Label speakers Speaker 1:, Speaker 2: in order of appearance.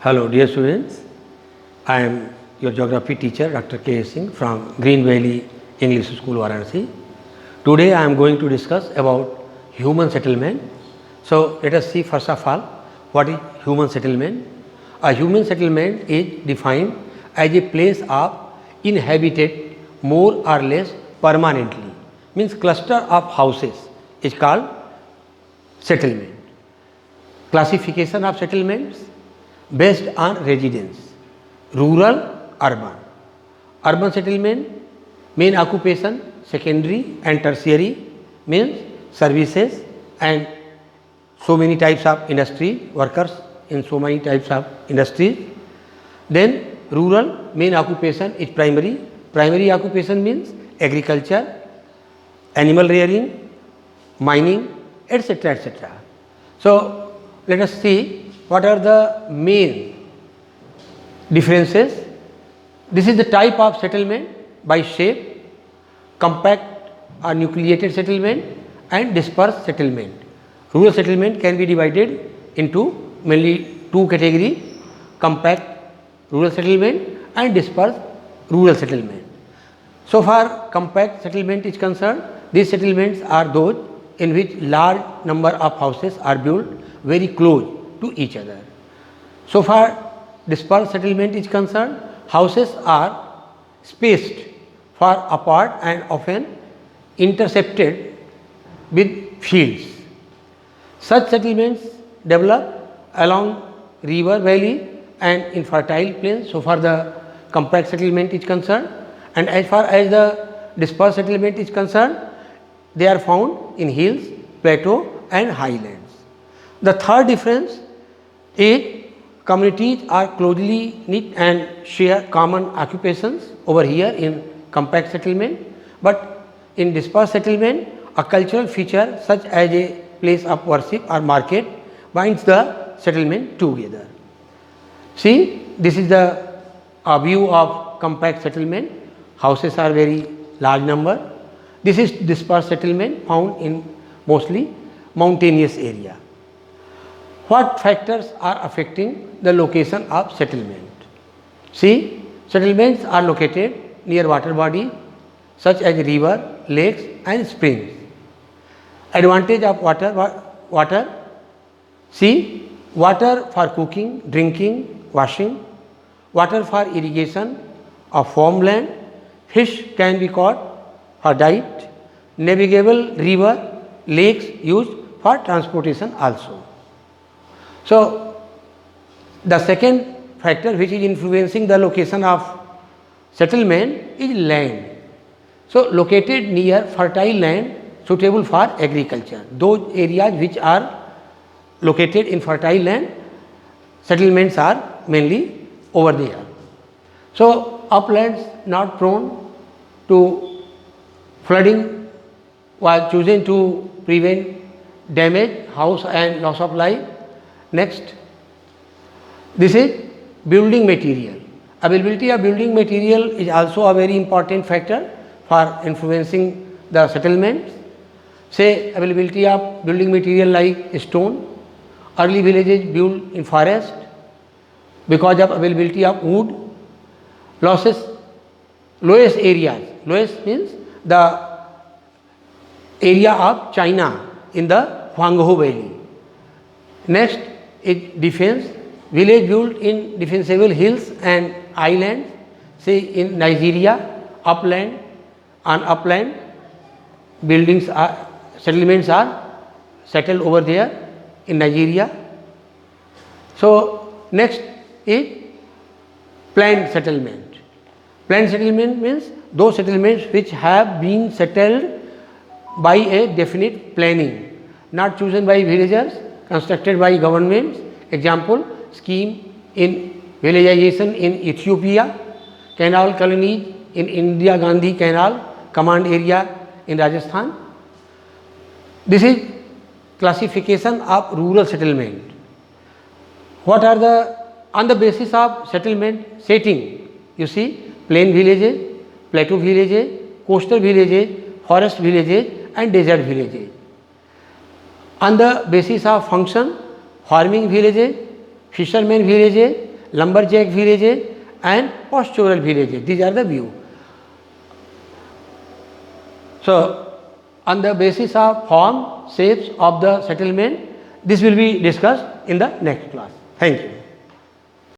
Speaker 1: Hello dear students, I am your geography teacher Dr. K. S. Singh from Green Valley English School Varanasi. Today I am going to discuss about human settlement. So let us see first of all what is human settlement. A human settlement is defined as a place of inhabited more or less permanently, means cluster of houses is called settlement. Classification of settlements based on residence: rural, urban. Urban settlement, main occupation, secondary and tertiary, means services and so many types of industry, workers in so many types of industries. Then rural, main occupation is primary. Primary occupation means agriculture, animal rearing, mining, etc. etc. So let us see what are the main differences. This is the type of settlement by shape: compact or nucleated settlement and dispersed settlement. Rural settlement can be divided into mainly two categories: compact rural settlement and dispersed rural settlement. So far compact settlement is concerned, these settlements are those in which large number of houses are built very close to each other. So far dispersed settlement is concerned, houses are spaced far apart and often intercepted with fields. Such settlements develop along river valley and in fertile plains. So far the compact settlement is concerned, and as far as the dispersed settlement is concerned, they are found in hills, plateau and highlands. The third difference is communities are closely knit and share common occupations over here in compact settlement, but in dispersed settlement a cultural feature such as a place of worship or market binds the settlement together. See, this is the view of compact settlement. Houses are very large number. This is dispersed settlement found in mostly mountainous area. What factors are affecting the location of settlement? See, settlements are located near water bodies such as river, lakes and springs. Advantage of water. See, water for cooking, drinking, washing, water for irrigation of farmland, fish can be caught for diet, navigable river, lakes used for transportation also. So the second factor which is influencing the location of settlement is land. So located near fertile land suitable for agriculture. Those areas which are located in fertile land, settlements are mainly over there. So uplands not prone to flooding was chosen to prevent damage, house and loss of life. Next, this is building material. Availability of building material is also a very important factor for influencing the settlements. Say availability of building material like stone. Early villages built in forest because of availability of wood. Lowest areas. Lowest means the area of China in the Huanghe Valley. Next is defense. Village built in defensible hills and islands, say in Nigeria, upland, on upland buildings are, settlements are settled over there in Nigeria. So next is planned settlement. Planned settlement means those settlements which have been settled by a definite planning, not chosen by villagers, constructed by governments. Example, scheme in villagization in Ethiopia, canal colonies in Indira Gandhi Canal command area in Rajasthan. This is classification of rural settlement. What are on the basis of settlement setting? You see, plain villages, plateau villages, coastal villages, forest villages and desert villages. On the basis of function, farming villages, fishermen villages, lumberjack villages and pastoral villages. These are the view. So, on the basis of form, shapes of the settlement, this will be discussed in the next class. Thank you.